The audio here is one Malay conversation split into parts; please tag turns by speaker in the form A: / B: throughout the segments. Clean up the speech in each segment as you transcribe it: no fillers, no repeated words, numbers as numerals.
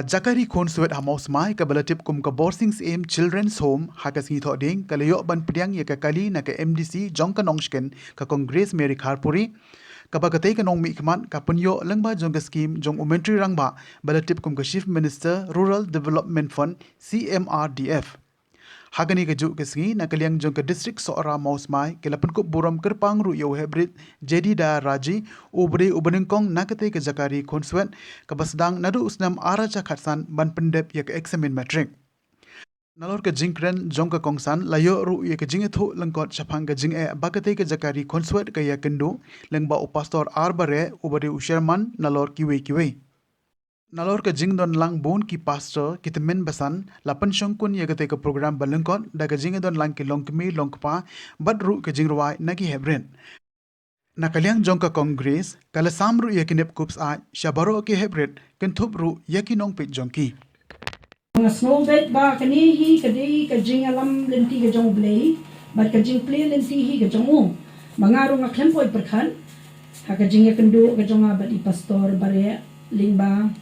A: jakari khunswet Mawsmai ka balatip kum ka borsings aim children's home hakas ngi thoding ka leyo ban pdiang ye ka kali na ka MDC jong ka nongsken ka Kong Grace Kharpuri ka bagatay ka nong mi kman ka pynïoh langba jong ka scheme jong umentry rangba balatip kum ka Chief Minister Rural Development Fund CMRDF hagani ka ju kesngi na kaliang jong ka district Soara Mawsmai ke lapan ko buram kerpang ru yo hybrid jadi da raji ubre ubenengkong nakate ka jakari khunswet ka basdang nadu usnam ara cha khatsan ban pendep ya ka examine matric nalor ka jingkren jong ka kongsan layo ru ya ka jingetho langkot chapang ka jinge bakate ka jakari khunswet ka ya kendu lengba upastor arbare ubare usherman nalor kiwe nalor ka jingdon lang bon ki pastor ki Kmen basan lapan shongkun ya ka program balengkot da ka jingdon lang ki longkmi longkpa badru ka jingrwai nagi hebren nakaliang jong ka Kong Grace kala samru ya kinep kups a shabaro ki hebret kentup ru ya ki nong pit jongki
B: mga snowbed ba kanihi kadi ka jing alam lenti ka jong blay bat ka jing play lenti hi ka jong mangaro nga klempoy perkan ha ka jing ya kendu ka jong abad i pastor bare lingba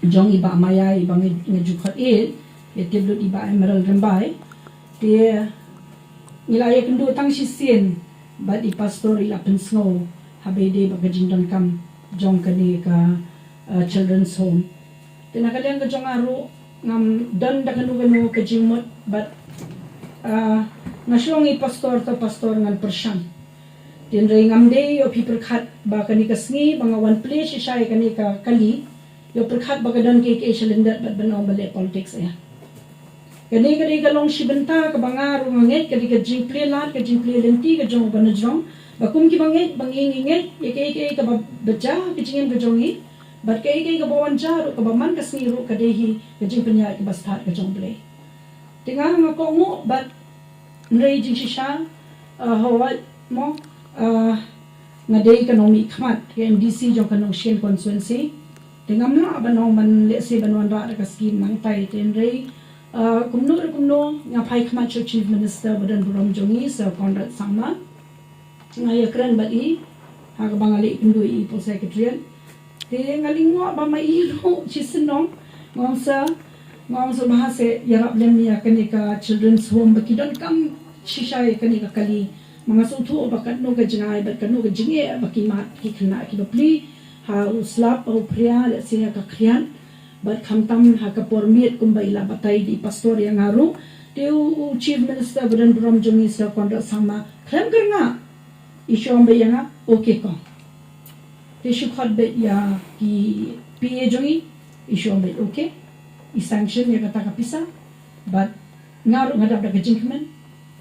B: jong iba maya iba ngejukhat tiblut iba emerald rembay te nilaya kendu tang sisin bat i pastor ila pensnow habede ba kajingdon kam jong kani ka children's home te nakaliang ka jong aro ngam dan da kanu kajingmot bat ngasyong i pastor to pastor ngan persyam tin ring ngamde yo people khat ba kani ka sngi banga one place shay kani ka kali yo perkhat bagadan ke cylinder bat banaw bale politics ya kani galong shibenta ka bangar nganget kani ka jingple lat ka jingple lenti ka jong banajong bakum ki banget banginginget ke ka baja ka jingem ka jongi bat ke ka bawan jar ka baman ka sniru ka dehi ka jingpenya ka bastat ka jongle tinga nga ko mo bat nrei jing shisha hawat mo ngadei ekonomi khamat ke MDC jong kanong shen constituency tingam na banong man lesi banwan ra ka scheme nang tai ten rei kumno nga phai khma Chief Minister badan buram jongi sa Conrad sama nga yakran bali ha ka bangali kundu i po secretary te ngalingwa ba mai ro chisinong ngongsa bahase yarap lem ya kanika children's home bakidon kam shishay kanika kali mga suthu bakat no ka jingai bat kanu ka jinge bakimat ki khna ki bapli ha uslap au pria le sia ka krian bat khamtam ha ka pormiet kumbaila batai di pastor yang haru teu Chief Minister badan buram jongi sa konda sama krem karna ishom be yang okay ko te shukhat be ya ki pa jongi ishom be okay I sanction ya kata kapisa but ngaru ngadap da kajingmen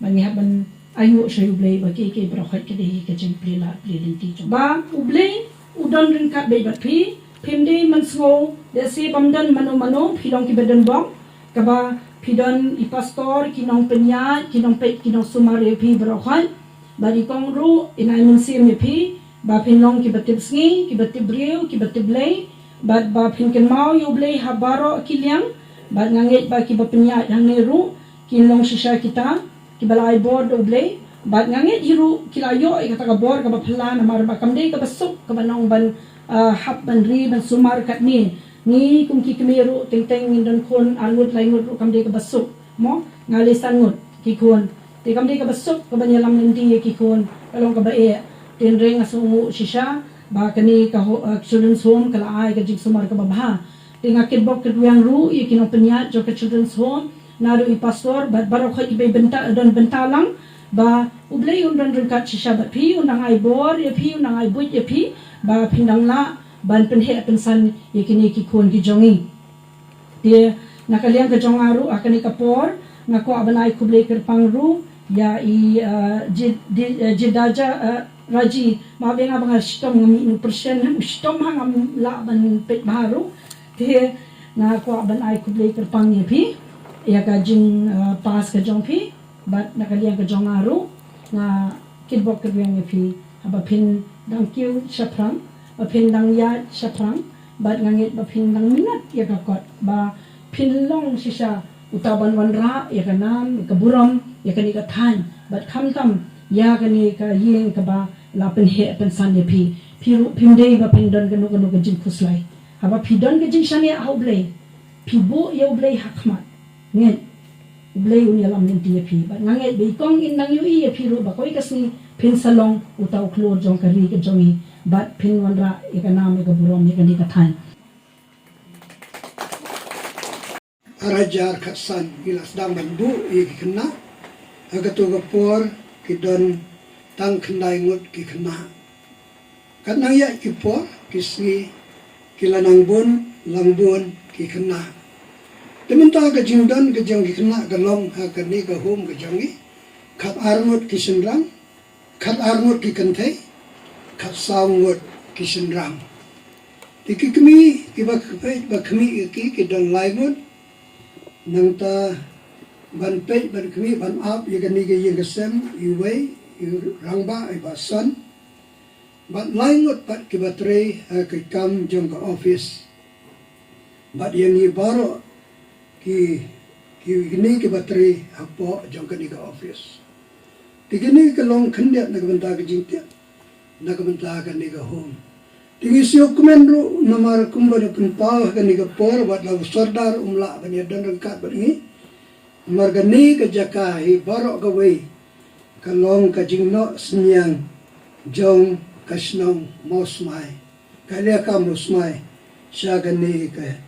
B: mangihaban ayo shayu blay bagi ke brokhat ke dehi kajing plela pledenti ba ublay udon rin kat bay batpi pimde mansgo desi bamdan mano philong ki badan bom kaba phidon I pastor kinong penya kinong pet kinong sumare phi brokhan bari kongru inai munsi me phi ba phinong ki batib sngi ki batib breu ki batib lay bat ba phinken mau yu blay habaro kiliang bat nganget ba ki bapenya hangeru kinong shisha kita ki balai board oblay bat nganget hiru kilayo kata ka bor ka baphala na mar ba kamde ka basuk ka banong ban hap ban ri ban sumar kat ni kum ki kemeru teng ngindon kon alut laingut kamde ka basuk mo ngali sangut ki kon te kamde ka basuk ka banyalam lendi ki kon kalong ka bae ten reng asungu shisha ba kani ka children's home kala ai ka jig sumar ka babha tenga kitbok ketuyang ru i kinong penyat jo ka children's home naru I pastor bat barokha I benta don bentalang ba ublay undang kat shisha ba pi undang ai bor ya pi undang ai but ya pi ba pindang la ban penhe pensan ya kini ki kon ki jongi dia nakaliang ka jongaru akani ka por ngako abanai kublay kerpang ru ya I jidaja raji mabenga banga stom ngami persen stom hangam la ban pet baru dia ngako abanai kublay kerpang ya pi ya ka jing pas ka jong pi bat nakaliang ka jong aru nga kitbok ka yang pi aba pin dang kiu shaprang ba pin dang ya shaprang bat ngangit ba pin dang minat ya ka kot ba pin long shisha utaban wanra ya ka nam ka buram ya ka ni ka than bat khamtam ya ka ni ka yeng ka ba la pen he pen san ya pi pimde ba pin don ka no ka jing khuslai aba pi don ka jing shania hauble pibu yo blay hakmat ngen blay unya lam nin ti phi ba nganget be kong in nang yu i phi ro ba koi kasni pin salong utau klor jong kari ke jongi bat pin wanra ikanam ke burom ni kani kathan
C: arajar khasan gilas dang bandu i kena agatu gapor kidon tang khandai ngut ki kena kanang ya ki por kisni kilanang bun langbun ki kena teminta ka jingdan ka jang ki kena ka long ha ka ni ka hum ka jangi khat arnut ki sinrang khat arnut ki kanthai khat sawngut ki sinrang tikikmi ki bakmi ki dong lai ngut nang ta ban pe ban kmi ban ap ye gani ge ye gesem i wei i rangba i basan bat lai ngot pat ki batre ka kam jong ka office bat yang i baro ki gani ki batre apo jong ka ni ka office tigini ka long khandet na banta ka jingtia na ka banta ka ni ka home tigi siok Kmen ru namar kumba na punpaw ka ni ka por bat lagu sordar umla banya dan rangkat bat ni marga ni ka jaka hi baro ka wei ka long ka jingno senyang jong ka snong Mawsmai ka lia ka Mawsmai siya ka ni ka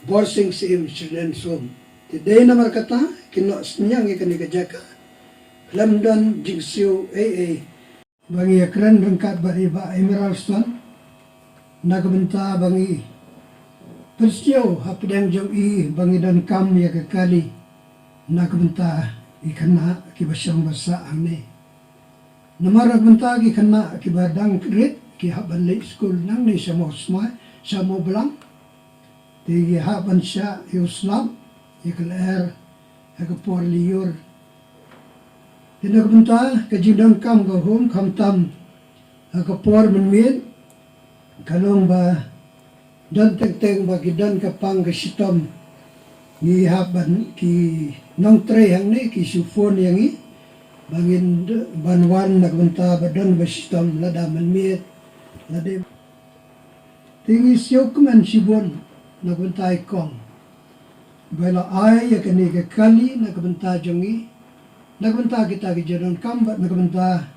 C: borsing sim children's home today namar kata kino senyang ka ni ka jaka lamdan jingsiu bangi akran rangkat bari ba emerald stone nagbenta bangi persio hapdang jom i bangi dan kam ya kali nagbenta ikana ki basyang basa angne namar nagbenta ki kana ki badang kret ki haban late school nang ni sa Mawsmai sa Moblang ti haban sya yuslam ikler hagapor liyor nagbenta ka jidang kam ka home kam tam hagapor menmit kalong ba dan teng ba gidan ka pang ka sitom ni haban ki nong tre yang ni ki sufon yang i bangin banwan nagbenta ba don ba sitom lada menmit lade tingi siok Kmen sibon nagbenta ikong bela ai ya kani ka kali nagbenta jongi nagbenta kita ki jadon kam ba nagbenta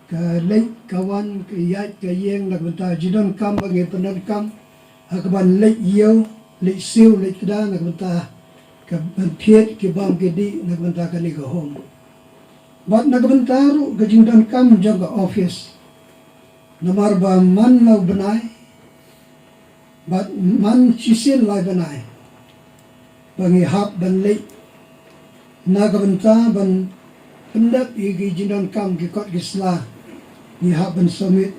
C: ka late kawan ka yat ka yeng nagbenta jidon kam bangi penan kam akaban late yew late siu late kada nagbenta ka banpiet ki bang ki di nagbenta ka ni ka home bat nagbenta ru ka jingdan kam jang ka office namar ba man lau benai bat man sisin lai benai bangi hap ban late nagbenta ban pendak igi jingdan kam ki kot gisla ni haban summit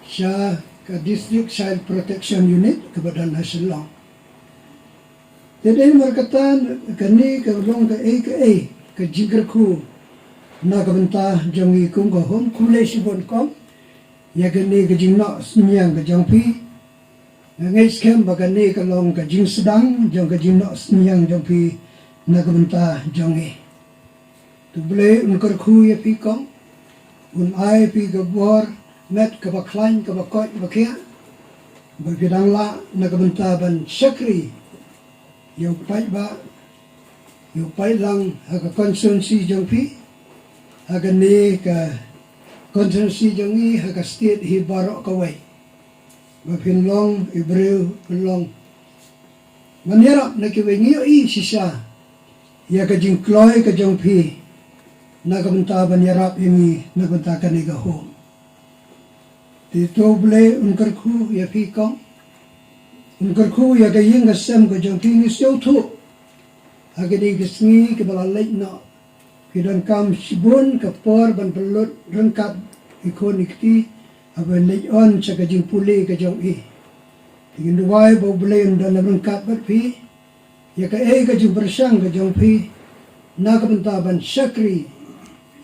C: siya ka District Child Protection Unit kepada nasional. Jadi markatan kani ka long ka ka jigerku na kabenta jangi kung ka home kulay sibon kom ya kani ka jingna senyang ka jangpi ngai skem bagani ka long ka jing sedang jang ka jingna senyang jangpi na kabenta jangi tu boleh unkar khu ya pi kom un ai pi ka bor met ka baklain ka bakot bakia bagidang la na kabenta ban syakri yung pai ba yung pai lang aga constituency jang pi aga ni ka constituency jang i aga state hi barok kawai ba pinlong ibreu pinlong manira na kiwengi i sisa ya ka jing kloy ka jang pi na kabenta ban yarap ini na kabenta ka ni ka home ti toble unkar khu ya pi kong unkar khu ya ka ying ka sem ka jang pi ni siau thu agadi gisngi ke bala late na kidan kam sibun ka por ban pelot rengkat ikon ikti aban late on sa ka jing puli ka jang i tingin duwai bo blame dan rengkat bat pi ya ka ka jing bersang ka jang pi na kabenta ban syakri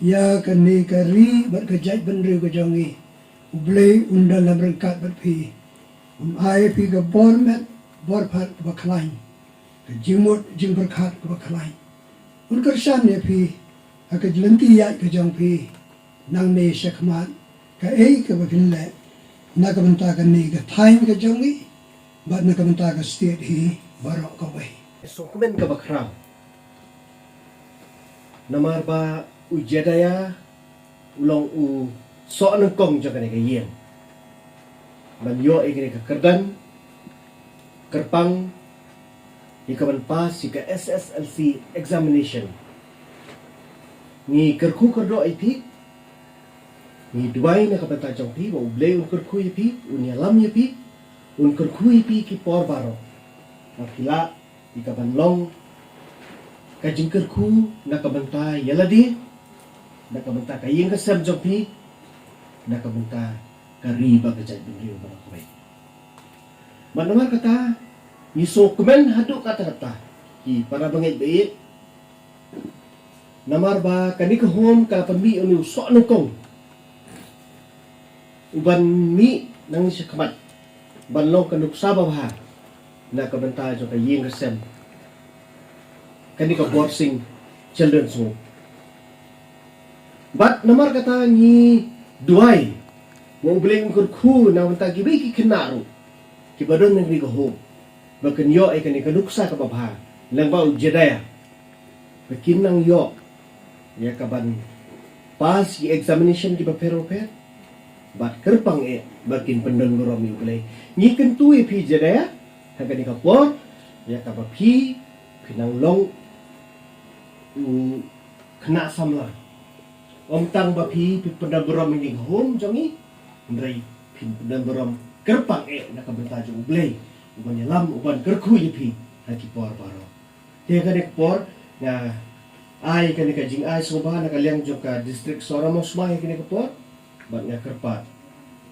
C: ya ka ni ka ri bat ka jait ban ri ka jang i ublay undan lam rengkat bat pi ai pi ka bor met bor phat ka baklain ka jingmut jing berkat ka baklain unkar shan ne pi aka jlanti ya ka jang pi nang ne shakmat ka ka bapin le na ka banta ka ni ka thain ka jang i bat na ka banta ka state hi barok kawai.
D: So Kmen ka bakram. Namar ba ujadaya ulong u so nang kong jaka ni kayen. Banyo ay kini kakardan kerpang ikaban pas ika SSLC examination. Ni kerku kerdo IP ni duai na kabanta jong pi wa ublay un kerku IP un yalam IP un kerku IP ki por baro. Makila ikaban long kajing kerku na kabanta yaladi na kabanta kayeng kasam jong pi na kabanta kariba kajay bingriyo baro kawai. Manamar kata ni so Kmen haduk kata-kata ki para bangit bait namar ba kani ka home ka pami uni so nang kong uban mi nang siya kamat banlong kanuk sabaw ha na kabanta jo kayeng kasem kani ka boarding children's home but namar kata ni duai mo bleng kurku na wanta gibi ki kenaro ki badon nang ka home bakan yo ay kani kanuksa ka babha lang ba ujadaya bakin nang yo ya kaban pas ki examination ki bapero per bat kerpang bakin pendon gorom yu play ni kentu pi jadaya ha kani ka por ya ka pi pinang long u kena samla om tang ba pi pendon gorom ni home jongi ndrai pin pendon gorom kerpang na ka benta jo play uban yalam uban kerku yipi haki por baro dia kadek por na ai kani ka jing ai soba na kaliang joka district sora Mawsmai kani ka por bat nga kerpat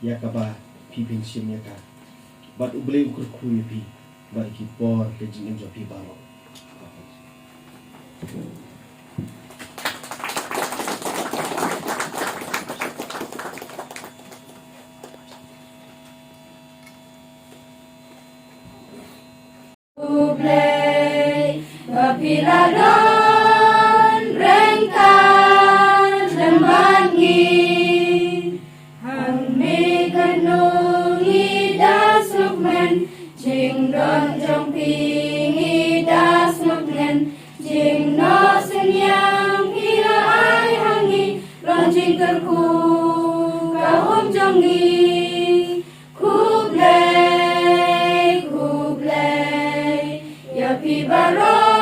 D: ya ka ba pipin sim ya ka bat ublay kerku yipi ba ki por ka jing jo pi baro
E: Piladon rengkan lembangi Hami kanung idas lukmen Jing don jong ping idas lukmen Jing no senyang hila ai hangi Lonjing kerku kahum jongi Kublai, kublai Ya pi baro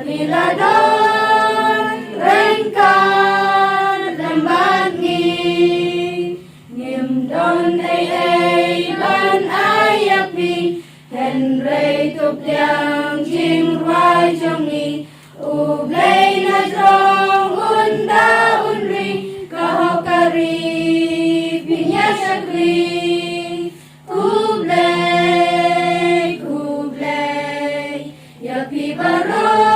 E: Piladon rengkan lembangi Ngim don ay ban ayapi Henry tup liang jing ruai jongi Ublay na jong unda unri Kahokari pinya syakri Kublay, kublay Ya pi baro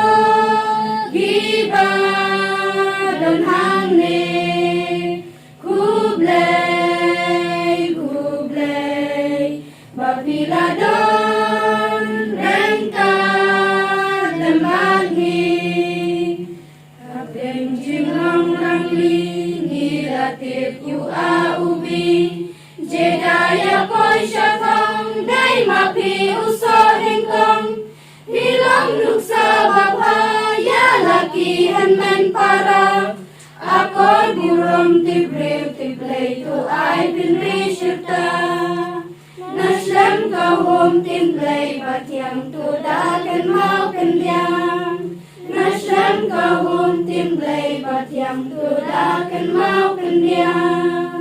E: dan hangne kublai kublai bapiladon rengkan lembangi kapeng jingong rangli nilatip yu aubi jedaya koi syafang dai mapi usor hengkong hilang luksa babaya laki hanman para akor burom tibreu tiblay tu ay pinri syurta naslam kahom timblay batyang tu dakan mau kendiang naslam kahom timblay batyang tu dakan mau kendiang